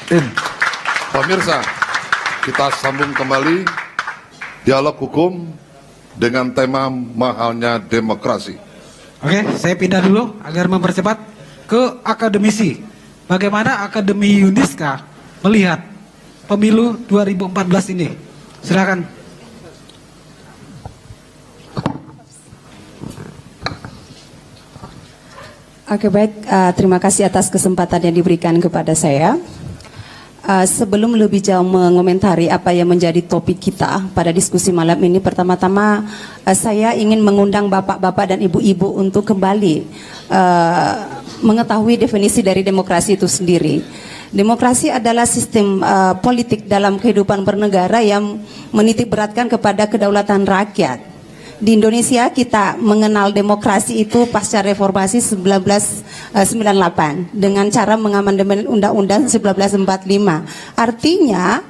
Pemirsa, kita sambung kembali dialog hukum dengan tema mahalnya demokrasi. Oke, saya pindah dulu agar mempercepat ke akademisi. Bagaimana Akademi Yuniska melihat pemilu 2014 ini? Silakan. Oke, baik, terima kasih atas kesempatan yang diberikan kepada saya. Sebelum lebih jauh mengomentari apa yang menjadi topik kita pada diskusi malam ini, pertama-tama saya ingin mengundang bapak-bapak dan ibu-ibu untuk kembali mengetahui definisi dari demokrasi itu sendiri. Demokrasi adalah sistem politik dalam kehidupan bernegara yang menitik beratkan kepada kedaulatan rakyat. Di Indonesia kita mengenal demokrasi itu pasca reformasi 1998 dengan cara mengamandemen Undang-Undang 1945. Artinya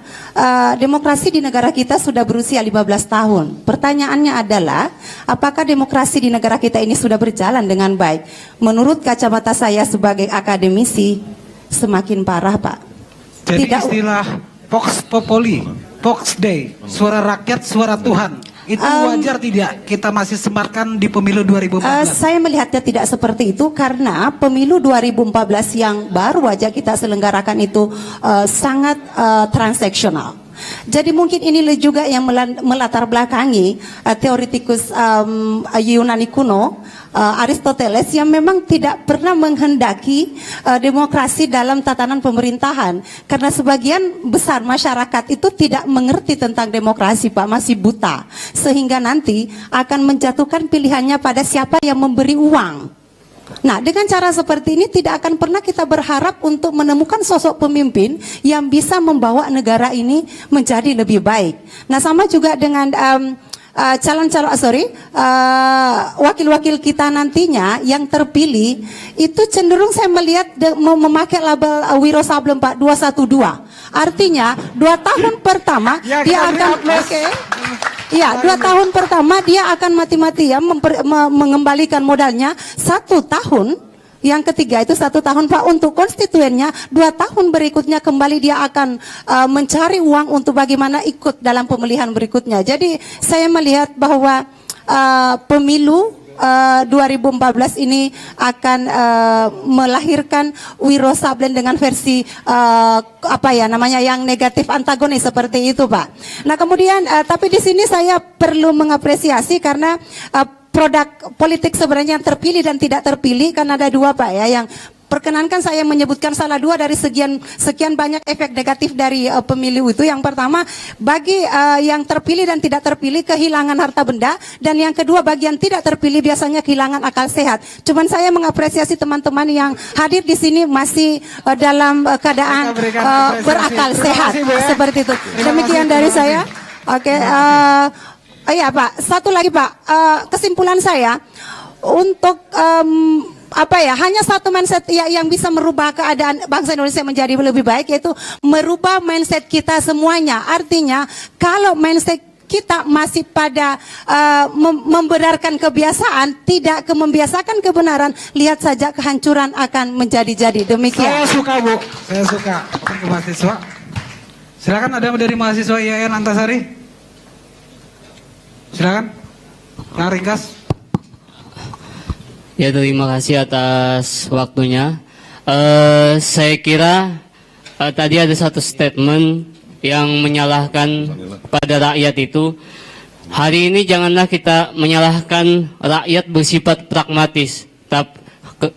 demokrasi di negara kita sudah berusia 15 tahun. Pertanyaannya adalah apakah demokrasi di negara kita ini sudah berjalan dengan baik? Menurut kacamata saya sebagai akademisi, semakin parah, Pak. Jadi istilah Vox Populi, Vox Dei, suara rakyat, suara Tuhan. Itu wajar tidak kita masih sematkan di pemilu 2014? Saya melihatnya tidak seperti itu karena pemilu 2014 yang baru aja kita selenggarakan itu sangat transaksional. Jadi mungkin ini juga yang melatar belakangi teoretikus Yunani kuno Aristoteles yang memang tidak pernah menghendaki demokrasi dalam tatanan pemerintahan karena sebagian besar masyarakat itu tidak mengerti tentang demokrasi, Pak, masih buta, sehingga nanti akan menjatuhkan pilihannya pada siapa yang memberi uang. Nah, dengan cara seperti ini tidak akan pernah kita berharap untuk menemukan sosok pemimpin yang bisa membawa negara ini menjadi lebih baik. Nah, sama juga dengan wakil-wakil kita nantinya yang terpilih itu cenderung saya melihat memakai label Wiro Sableng, Pak, 212. Artinya 2 tahun pertama ya, dia akan Iya, 2 tahun pertama dia akan mati-matian mengembalikan modalnya. 1 tahun, yang ketiga itu 1 tahun, Pak, untuk konstituennya. 2 tahun berikutnya kembali dia akan mencari uang untuk bagaimana ikut dalam pemilihan berikutnya. Jadi saya melihat bahwa pemilu 2014 ini akan melahirkan Wiro Sableng dengan versi yang negatif antagonis seperti itu, Pak. Nah, kemudian tapi di sini saya perlu mengapresiasi karena produk politik sebenarnya yang terpilih dan tidak terpilih kan ada 2, Pak, ya, yang perkenankan saya menyebutkan salah 2 dari sekian banyak efek negatif dari pemilu itu. Yang pertama, bagi yang terpilih dan tidak terpilih kehilangan harta benda, dan yang kedua bagi yang tidak terpilih biasanya kehilangan akal sehat. Cuman saya mengapresiasi teman-teman yang hadir di sini masih dalam keadaan berakal sehat seperti itu. Demikian dari saya. Oke, iya, Pak. Satu lagi, Pak. Kesimpulan saya untuk hanya satu mindset yang bisa merubah keadaan bangsa Indonesia menjadi lebih baik, yaitu merubah mindset kita semuanya. Artinya kalau mindset kita masih pada membenarkan kebiasaan, tidak membiasakan kebenaran, lihat saja kehancuran akan menjadi-jadi. Demikian. Saya suka, Bu. Saya suka. Ke mahasiswa. Silakan, ada dari mahasiswa IAIN Antasari. Silakan. Yang ringkas. Ya, terima kasih atas waktunya. Saya kira tadi ada satu statement yang menyalahkan pada rakyat itu. Hari ini janganlah kita menyalahkan rakyat bersifat pragmatis,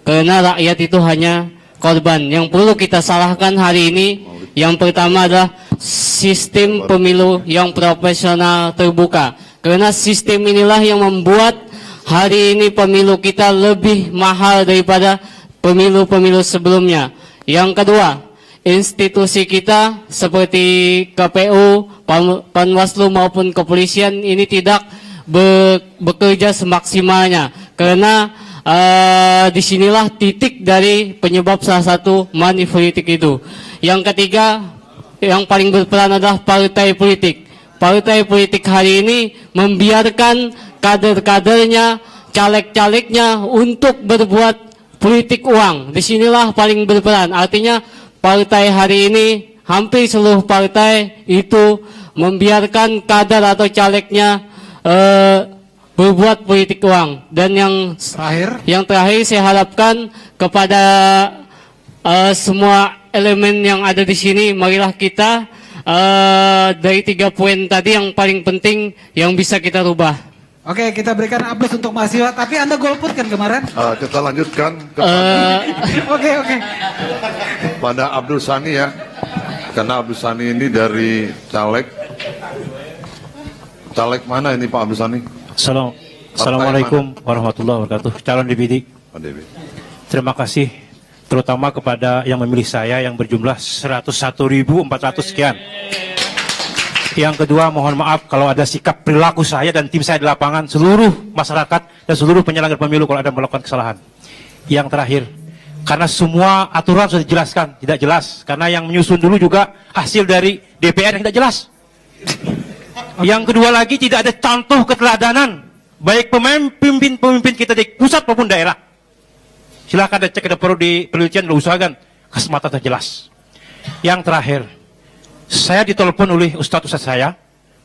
karena rakyat itu hanya korban. Yang perlu kita salahkan hari ini, yang pertama adalah sistem pemilu yang profesional terbuka. Karena sistem inilah yang membuat hari ini pemilu kita lebih mahal daripada pemilu-pemilu sebelumnya. Yang kedua, institusi kita seperti KPU, Panwaslu maupun kepolisian ini tidak bekerja semaksimalnya. Karena disinilah titik dari penyebab salah satu money politik itu. Yang ketiga, yang paling berperan adalah partai politik. Partai politik hari ini membiarkan kader-kadernya, caleg-calegnya untuk berbuat politik uang. Disinilah paling berperan. Artinya partai hari ini, hampir seluruh partai itu membiarkan kader atau calegnya berbuat politik uang. Dan yang terakhir saya harapkan kepada semua elemen yang ada di sini, marilah kita dari 3 poin tadi yang paling penting yang bisa kita rubah. Oke, kita berikan aplaus untuk mahasiswa. Tapi Anda golput kan kemarin? Kita lanjutkan Oke. pada Abdul Sani ya, karena Abdul Sani ini dari caleg mana ini Pak Abdul Sani? Assalamualaikum warahmatullahi wabarakatuh. Calon DPD. Pak Dewi. Terima kasih terutama kepada yang memilih saya yang berjumlah 101.400 sekian. Yang kedua, mohon maaf kalau ada sikap perilaku saya dan tim saya di lapangan, seluruh masyarakat dan seluruh penyelenggara pemilu kalau ada melakukan kesalahan. Yang terakhir, karena semua aturan sudah dijelaskan, tidak jelas. Karena yang menyusun dulu juga hasil dari DPR yang tidak jelas. Yang kedua lagi, tidak ada contoh keteladanan baik pemimpin kita di pusat maupun daerah. Silakan cek ada perlu di penelitian dan usahakan kesempatan terjelas. Yang terakhir, saya ditelepon oleh ustadz saya,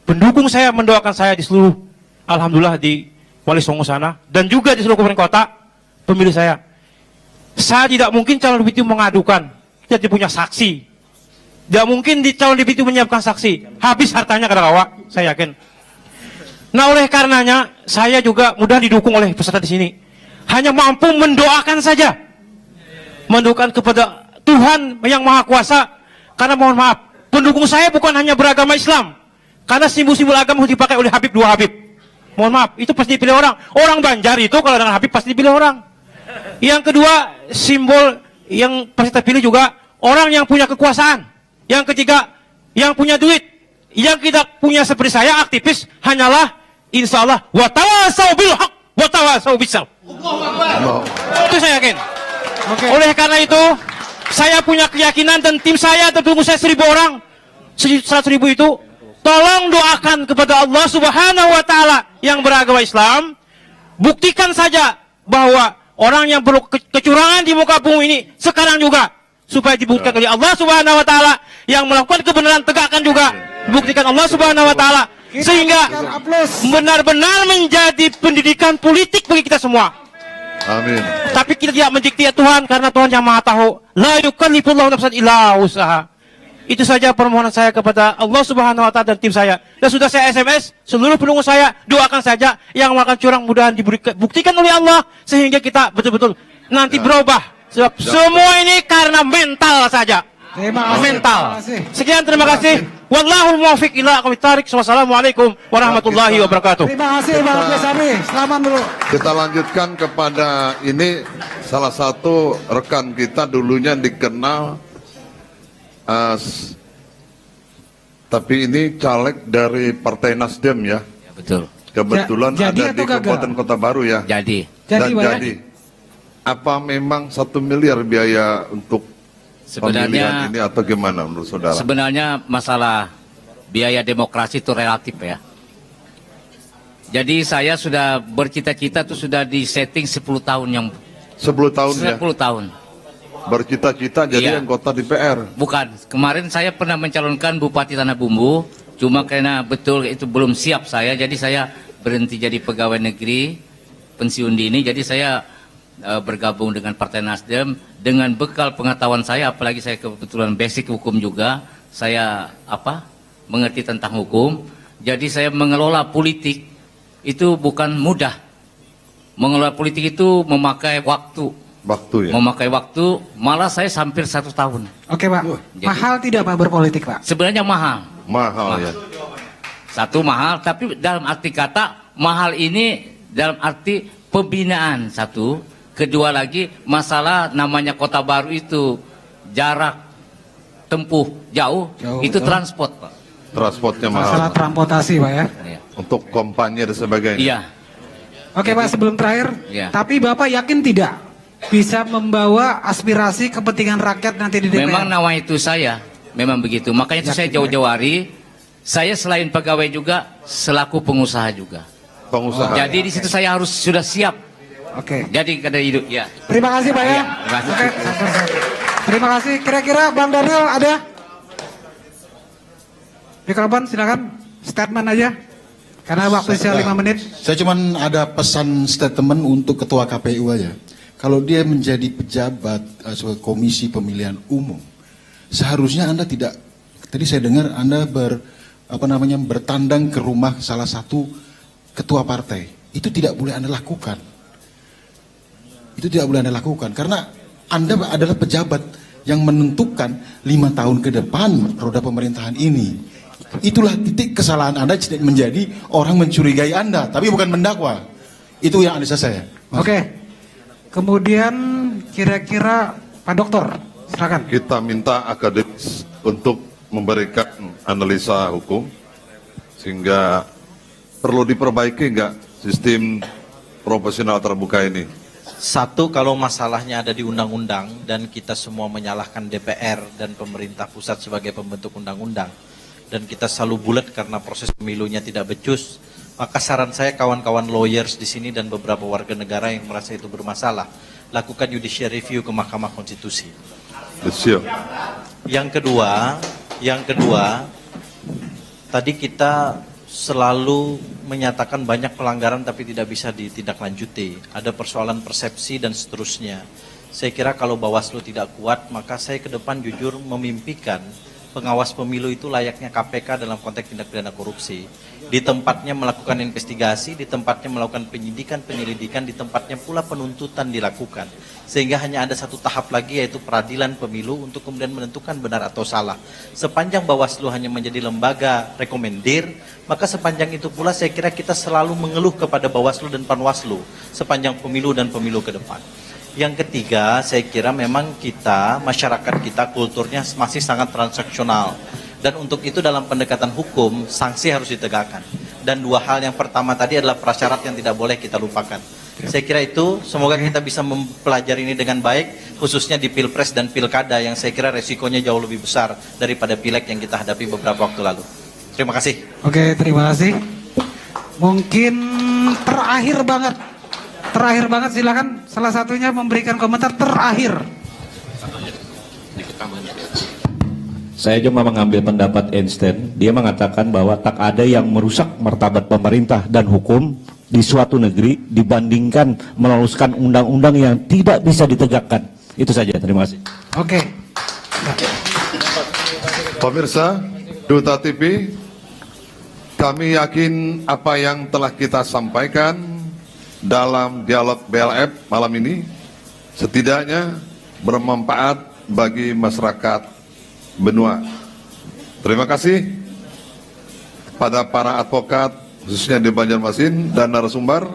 pendukung saya mendoakan saya di seluruh, alhamdulillah di Wali Songo sana dan juga di seluruh kabupaten kota pemilih saya. Saya tidak mungkin calon DPD mengadukan, kita tidak punya saksi. Tidak mungkin di calon DPD menyiapkan saksi, habis hartanya kada kawa, saya yakin. Nah, oleh karenanya saya juga mudah didukung oleh peserta di sini. Hanya mampu mendoakan saja, mendoakan kepada Tuhan yang Maha Kuasa. Karena mohon maaf, pendukung saya bukan hanya beragama Islam, karena simbol-simbol agama dipakai oleh Habib, 2 Habib. Mohon maaf, itu pasti dipilih orang. Orang Banjar itu kalau dengan Habib pasti dipilih orang. Yang kedua, simbol yang pasti terpilih juga orang yang punya kekuasaan. Yang ketiga, yang punya duit. Yang tidak punya seperti saya, aktivis, hanyalah insya Allah watawasau bil haq, watawasau bis sabr. Itu saya yakin. Oleh karena itu, saya punya keyakinan dan tim saya tertunggu saya 1.000 orang, 100.000 itu, tolong doakan kepada Allah Subhanahu Wa Taala yang beragama Islam, buktikan saja bahwa orang yang perlu kecurangan di muka bumi ini sekarang juga supaya dibuktikan oleh Allah Subhanahu Wa Taala, yang melakukan kebenaran tegakkan juga buktikan Allah Subhanahu Wa Taala, sehingga benar-benar menjadi pendidikan politik bagi kita semua. Amin. Tapi kita tidak mendikte Tuhan, karena Tuhan yang Maha Tahu. La yukallifullahu nafsan illa usaha. Itu saja permohonan saya kepada Allah Subhanahu Wa Taala dan tim saya. Dan sudah saya SMS seluruh pendukung saya, doakan saja yang melakukan curang mudahan dibuktikan oleh Allah, sehingga kita betul-betul nanti berubah. Sebab semua ini karena mental saja. Mental. Sekian, terima kasih. Wallahul muwaffiq ila aqwamit thariq. Wassalamualaikum warahmatullahi wabarakatuh. Terima kasih Bang Abdul. Selamat dulu. Kita lanjutkan kepada ini salah satu rekan kita dulunya dikenal tapi ini caleg dari Partai Nasdem ya. Ya, betul. Kebetulan Jadi ada di atau gagal? Kabupaten Kota Baru ya. Jadi Dan Pak, ya? jadi apa memang 1 miliar biaya untuk pemilihan ini atau gimana menurut saudara? sebenarnya masalah biaya demokrasi itu relatif ya. Jadi saya sudah bercita-cita itu sudah di setting 10 tahun yang 10 tahun 10 ya. tahun. Bercita-cita jadi Iya. anggota DPR. Bukan, kemarin saya pernah mencalonkan Bupati Tanah Bumbu, cuma karena betul itu belum siap saya, jadi saya berhenti jadi pegawai negeri pensiun dini, jadi saya bergabung dengan Partai Nasdem dengan bekal pengetahuan saya, apalagi saya kebetulan basic hukum juga, saya mengerti tentang hukum, jadi saya mengelola politik itu bukan mudah. Mengelola politik itu memakai waktu. Waktu ya. Memakai waktu, malah saya hampir 1 tahun. Oke Pak, Jadi- mahal tidak Pak berpolitik Pak? Sebenarnya mahal. Mahal ya. Satu mahal, tapi dalam arti kata mahal ini dalam arti pembinaan satu. Kedua lagi masalah namanya Kota Baru itu jarak tempuh jauh itu betul. transport Pak. Transportnya Masalah mahal. transportasi Pak ya. Iya. Untuk kampanye dan sebagainya. Iya. Oke Pak, sebelum terakhir, Iya. tapi Bapak yakin tidak bisa membawa aspirasi kepentingan rakyat nanti di DPR? Memang nawa itu saya, memang begitu. Makanya itu saya jauh-jauh hari, saya selain pegawai juga selaku pengusaha juga. Pengusaha. Jadi di situ saya harus sudah siap. Oke. Jadi kada hidup ya. Terima kasih Pak ya. Iya, terima kasih. Oke, sabar. Terima kasih. Kira-kira Bang Daniel ada? Mikrofon silakan. Statement aja. Karena waktu saya 5 menit. Saya cuman ada pesan statement untuk ketua KPU aja. Kalau dia menjadi pejabat sebagai komisi pemilihan umum, seharusnya Anda tidak. Tadi saya dengar Anda bertandang ke rumah salah satu ketua partai. Itu tidak boleh Anda lakukan. Itu tidak boleh Anda lakukan karena Anda adalah pejabat yang menentukan 5 tahun ke depan roda pemerintahan ini. Itulah titik kesalahan Anda menjadi orang mencurigai Anda, tapi bukan mendakwa. Itu yang analisa saya. Oke. Kemudian kira-kira Pak Dokter, silakan. Kita minta akademis untuk memberikan analisa hukum, sehingga perlu diperbaiki nggak sistem proporsional terbuka ini? Satu, kalau masalahnya ada di undang-undang dan kita semua menyalahkan DPR dan pemerintah pusat sebagai pembentuk undang-undang, dan kita selalu bulat karena proses pemilunya tidak becus, maka saran saya kawan-kawan lawyers di sini dan beberapa warga negara yang merasa itu bermasalah, lakukan judicial review ke Mahkamah Konstitusi. Yang kedua, tadi kita selalu menyatakan banyak pelanggaran tapi tidak bisa ditindaklanjuti. Ada persoalan persepsi dan seterusnya. Saya kira kalau Bawaslu tidak kuat, maka saya ke depan jujur memimpikan pengawas pemilu itu layaknya KPK dalam konteks tindak pidana korupsi. Di tempatnya melakukan investigasi, di tempatnya melakukan penyidikan, penyelidikan, di tempatnya pula penuntutan dilakukan. Sehingga hanya ada satu tahap lagi yaitu peradilan pemilu untuk kemudian menentukan benar atau salah. Sepanjang Bawaslu hanya menjadi lembaga rekomendir, maka sepanjang itu pula saya kira kita selalu mengeluh kepada Bawaslu dan Panwaslu sepanjang pemilu dan pemilu ke depan. Yang ketiga, saya kira memang kita, masyarakat kita, kulturnya masih sangat transaksional. Dan untuk itu dalam pendekatan hukum, sanksi harus ditegakkan. Dan dua hal yang pertama tadi adalah prasyarat yang tidak boleh kita lupakan. Saya kira itu, semoga kita bisa mempelajari ini dengan baik, khususnya di Pilpres dan Pilkada yang saya kira resikonya jauh lebih besar daripada Pileg yang kita hadapi beberapa waktu lalu. Terima kasih. Oke, terima kasih. Mungkin terakhir banget silakan salah satunya memberikan komentar terakhir. Saya cuma mengambil pendapat Einstein. Dia mengatakan bahwa tak ada yang merusak martabat pemerintah dan hukum di suatu negeri dibandingkan meloluskan undang-undang yang tidak bisa ditegakkan. Itu saja, terima kasih. Oke. Pemirsa Duta TV, kami yakin apa yang telah kita sampaikan dalam dialog BLF malam ini setidaknya bermanfaat bagi masyarakat benua. Terima kasih pada para advokat khususnya di Banjarmasin dan narasumber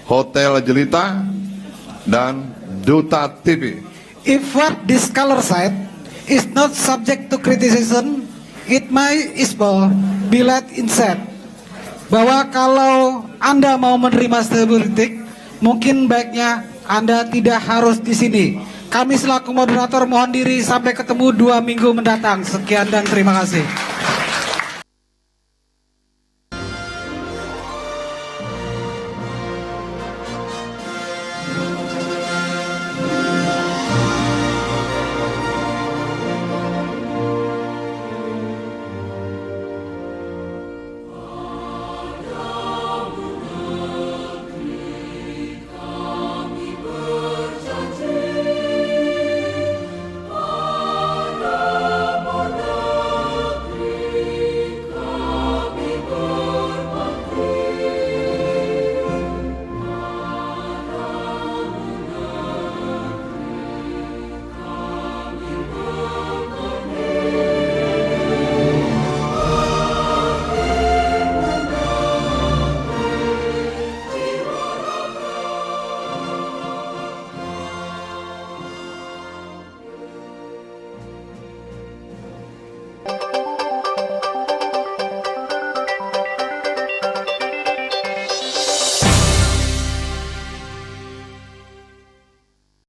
Hotel Jelita dan Duta TV. If what this color side is not subject to criticism, it might as well be let inside. Bahwa kalau Anda mau menerima studi politik, mungkin baiknya Anda tidak harus di sini. Kami selaku moderator mohon diri sampai ketemu 2 minggu mendatang. Sekian dan terima kasih.